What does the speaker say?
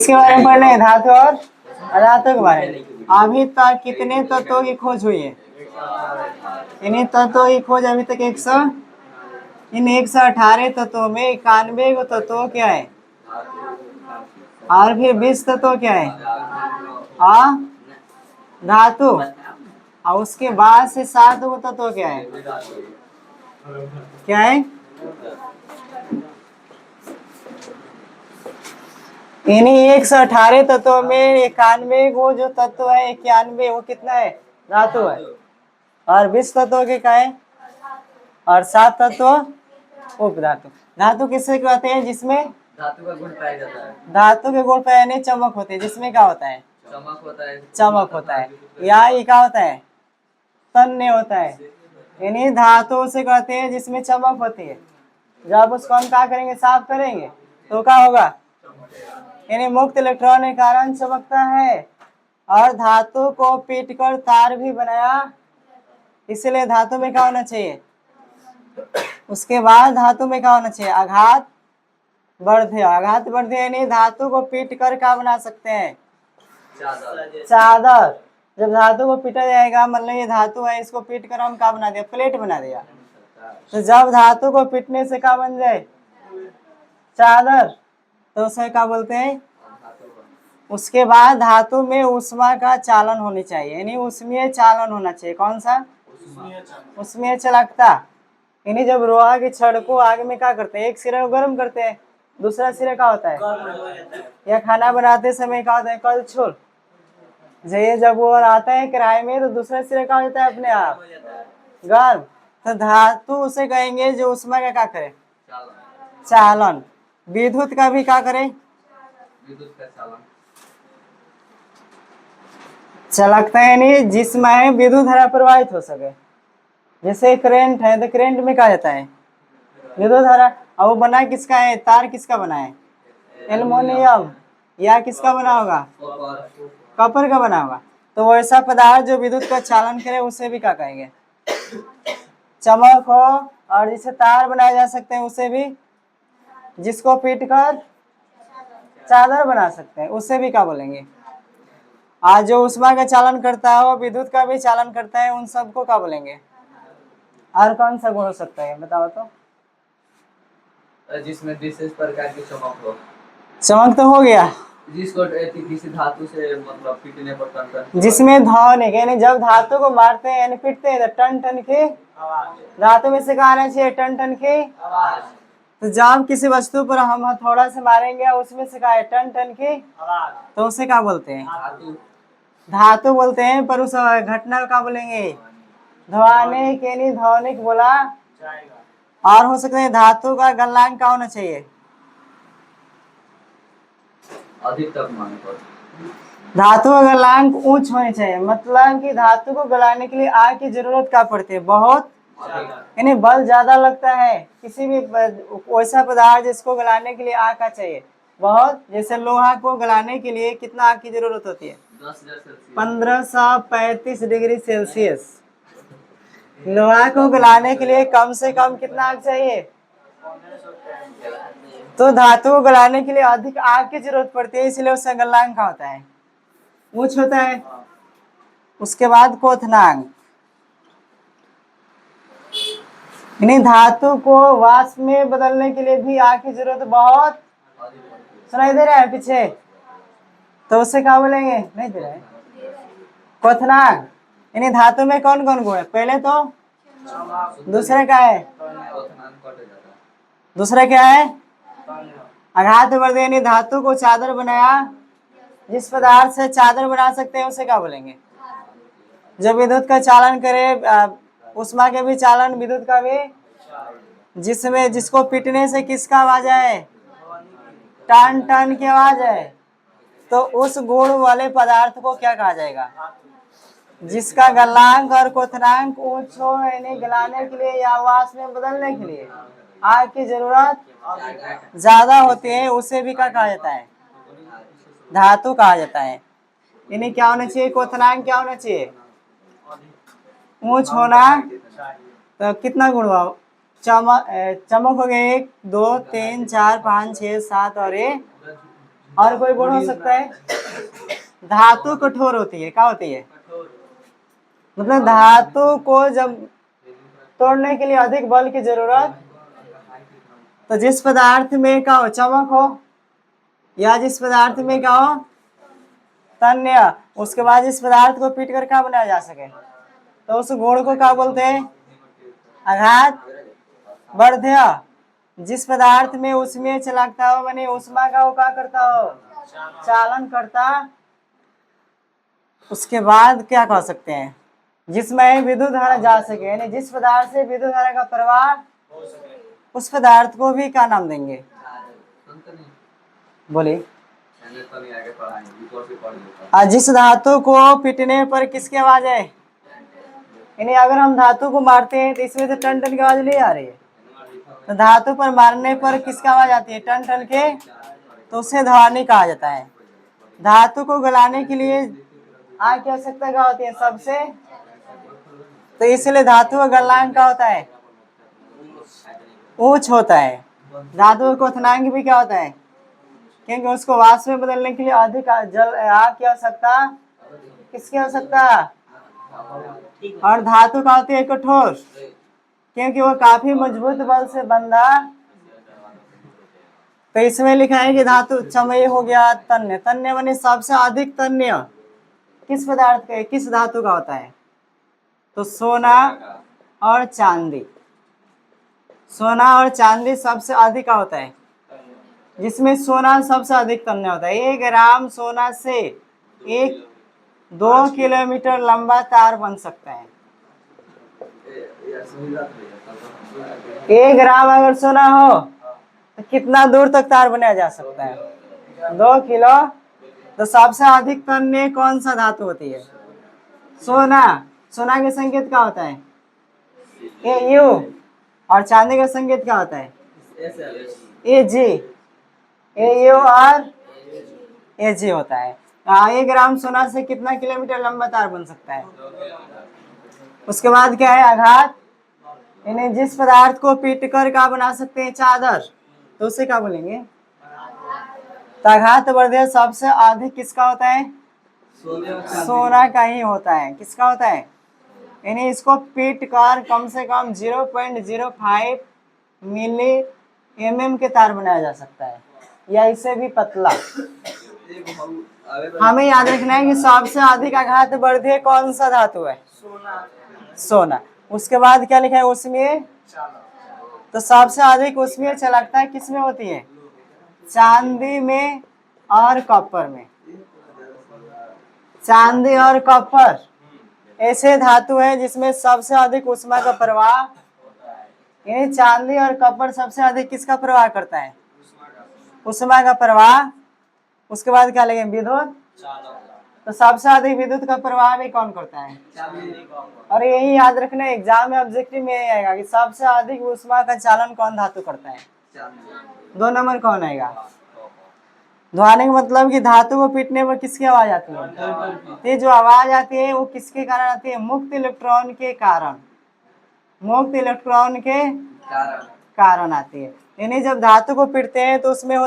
इसके बारे में पढ़ रहे हैं, धातु और अधातु के बारे में। अभी तक कितने तत्वों की खोज हुई है? इन्हीं तत्वों की खोज अभी तक 118 तत्वों में 91 को तत्व क्या है, और फिर 20 तत्व क्या है धातु, और उसके बाद से 7 को तत्व क्या है, क्या है? इन्हीं 118 तत्वों में 91 को जो तत्व है, 91 वो कितना है, धातु है, और 20 तत्वों के क्या है, और 7 तत्व उपधातु। धातु किससे कहते हैं? जिसमें धातु का गुण पाया जाता है। धातु के गुण पाने चमक होती है, जिसमें क्या होता है, चमक होता है, चमक होता है, या ये क्या होता है, तन्य होता है। इन्हीं धातुओं से कहते हैं जिसमें चमक होती है। जब उसको हम क्या करेंगे, साफ करेंगे तो क्या होगा, यानी मुक्त इलेक्ट्रॉन के कारण चमकता है। और धातु को पीटकर तार भी बनाया, इसलिए धातु में क्या होना चाहिए, उसके बाद धातु में क्या होना चाहिए, आघात वर्ध्य। आघात वर्ध्य यानी धातु को पीट कर क्या बना सकते हैं, चादर। जब धातु को पीटा जाएगा, मतलब ये धातु है, इसको पीट कर हम क्या बना दिया, प्लेट बना दिया। तो जब धातु को पीटने से क्या बन जाए, चादर, तो उसे क्या बोलते हैं। उसके बाद धातु में ऊष्मा का चालन होनी चाहिए, यानी ऊष्मीय चालन होना चाहिए। कौन सा? ऊष्मीय चालकता। यानी जब लोहा की छड़ को आग में क्या करते हैं, एक सिरे को गर्म करते हैं, दूसरा सिरा क्या होता है, या खाना बनाते समय क्या होता है, कलछुल। जब वो आता है कढ़ाई में, तो दूसरा सिरा क्या होता है, अपने आप गर्म। तो धातु उसे कहेंगे जो ऊष्मा का क्या करे, चालन। विद्युत का भी क्या करे, विद्युत का चालन, चलकता है, यानी जिसमें विद्युत धारा प्रवाहित हो सके। जैसे करंट है, तो करंट में क्या जाता है, विद्युत धारा। और वो बना किसका है, तार किसका बना है, एल्युमिनियम, या किसका बना होगा, कॉपर का बना होगा। तो वैसा पदार्थ जो विद्युत का चालन करे उसे भी क्या कहेंगे, चमक हो। और जिसे तार बनाए जा सकते हैं उसे भी, जिसको पीट कर चादर बना सकते हैं उसे भी क्या बोलेंगे। आज जो ऊष्मा का चालन करता है वो विद्युत का भी चालन करता है, उन सबको क्या बोलेंगे। और कौन सा गुण हो सकता है, बताओ तो। जिसमें विशेष प्रकार की चमक हो। चमक तो हो गया, जिसको किसी धातु से मतलब पीटने पर टन, जिसमें ध्वनि, यानी जब धातु को मारते हैं यानी पीटते हैं तो टन टन की धातु में से कहा चाहिए, टन टन की। तो जब किसी वस्तु पर हम हथौड़ा से मारेंगे उसमें से कहा है टन टन की, तो उसे क्या बोलते हैं, धातु बोलते हैं। पर उस घटना को क्या बोलेंगे, ध्वनिक, यानी ध्वनिक बोला। और हो सकता है धातु का गलनांक क्या होना चाहिए, अधिक तापमान पर। धातु का गलनांक उच्च होनी चाहिए, मतलब कि धातु को गलाने के लिए आग की जरूरत क्या पड़ती है, बहुत, यानी बल ज्यादा लगता है। किसी भी वैसा पदार्थ जिसको गलाने के लिए आग का चाहिए बहुत, जैसे लोहा को गलाने के लिए कितना आग की जरूरत होती है, 1535 डिग्री सेल्सियस। लोहा को गलाने के लिए कम से कम कितना आग चाहिए, तो धातु को गलाने के लिए अधिक आग की जरूरत पड़ती है, इसलिए उसका गलनांक का होता है, उच्च होता है। उसके बाद क्वथनांक, यानी धातु को वाष्प में बदलने के लिए भी आग की जरूरत बहुत, सुनाई दे रहा है पीछे, तो उसे क्या बोलेंगे, नहीं दे रहा है, क्वथनांक। यानी धातु में कौन कौन गुण है, पहले तो दूसरा क्या है, दूसरा क्या है, आघात वर्धक, यानी धातु को चादर बनाया। जिस पदार्थ से चादर बना सकते हैं उसे क्या बोलेंगे, जब विद्युत का चालन करे, ऊष्मा के भी चालन, विद्युत का भी, जिसमें जिसको पीटने से किसका आवाज है, टन टन की आवाज है, तो उस गुण वाले पदार्थ को क्या कहा जाएगा, जिसका गलनांक और क्वथनांक उच्च हो, यानी गलाने के लिए या वाष्प में बदलने के लिए आग की जरूरत ज्यादा होती है, उसे भी क्या कहा जाता है, धातु कहा जाता है। यानी क्या होना चाहिए, क्वथनांक क्या होना चाहिए, ऊंच होना। तो कितना गुण हुआ, चमक हो गए 1 2 3 4 5 6 7 और ये और कोई गुण हो सकता है? धातु कठोर होती है, क्या होती है? मतलब धातु को जब तोड़ने के लिए अधिक बल की जरूरत, तो जिस पदार्थ में क्या हो, चमक हो, या जिस पदार्थ में क्या हो, तन्य, उसके बाद इस पदार्थ को पीट कर क्या बनाया जा सके, तो उस गुण को क्या बोलते हैं? आघात वर्धेय। जिस पदार्थ में उसमें चलाता हो, माने उष्मा का वो क्या करता हो, चालन करता। उसके बाद क्या कह सकते हैं? जिसमें विद्युत धारा जा सके, यानी जिस पदार्थ से विद्युत धारा का प्रवाह, उस पदार्थ को भी क्या नाम देंगे? बोलिए। जिस धातु को पीटने पर किसकी आवाज है? यानी अगर हम धातु को मारते हैं तो इसमें तो टन टन की आवाज नहीं आ रही है, तो धातु पर मारने पर किसकी आवाज आती है? टन टन के, तो उसे ध्वनि कहा जाता है। धातु को गलाने के लिए आग की आवश्यकता क्या होती है सबसे? तो इसलिए धातु का गलनांक क्या होता है? उच्च होता है। धातु का क्वथनांक भी क्या होता है? क्योंकि उसको वाष्प में बदलने के लिए अधिक जल आग की आवश्यकता, किसकी आवश्यकता? और धातु का होती है कठोर, क्योंकि वो काफी मजबूत बल से बंधा। तो इसमें लिखा है कि धातु चमई हो गया तन्य। तन्य माने सबसे अधिक तन्य किस पदार्थ का, किस धातु का होता है? तो सोना और चांदी। सोना और चांदी सबसे अधिक का होता है, जिसमें सोना सबसे अधिक तन्य होता है। 1 ग्राम सोना से 2 किलोमीटर लंबा तार बन सकता है। 1 ग्राम अगर सोना हो तो कितना दूर तक तार बनाया जा सकता है? 2 किलो। तो सबसे अधिक तन्य कौन सा धातु होती है? सोना। सोना के संकेत क्या होता है? Au। और चांदी का संकेत क्या होता है? Ag। Au और Ag होता है। 1 ग्राम सोना से कितना किलोमीटर लंबा तार बन सकता है? उसके बाद क्या है? आघात। इन्हें जिस पदार्थ को पीट कर क्या बना सकते हैं? चादर, तो उसे क्या बोलेंगे? तो आघात वर्धेय सबसे अधिक किसका होता है? सोना का ही होता है। किसका होता है? यानी इसको पीट कर कम से कम 0.05 मिली mm के तार बनाया जा सकता है, या इससे भी पतला। हमें याद रखना है कि सबसे अधिक आघात वर्धेय कौन सा धातु है? सोना। उसके बाद क्या लिखा है? उसमें। तो सबसे अधिक उसमें चलकता किसमें होती है? चांदी में और कॉपर में। चांदी और कॉपर ऐसे धातु है जिसमें सबसे अधिक ऊष्मा का प्रवाह, यानी चांदी और कॉपर सबसे अधिक किसका प्रवाह करता है? ऊष्मा का प्रवाह। उसके बाद क्या लगेगा? विद्युत। तो सबसे अधिक विद्युत का प्रवाह भी कौन करता है? और यही याद रखना, एग्जाम में ऑब्जेक्टिव में यही आएगा कि सबसे अधिक ऊष्मा का चालन कौन धातु करता है? 2 नंबर कौन आएगा? ध्वनि का मतलब कि धातु को पीटने पर किसकी आवाज आती है? ये जो आवाज आती है वो किसके कारण आती है? मुक्त इलेक्ट्रॉन के कारण। मुक्त इलेक्ट्रॉन के कारण आती है। यानी जब धातु को पीटते हैं तो उसमें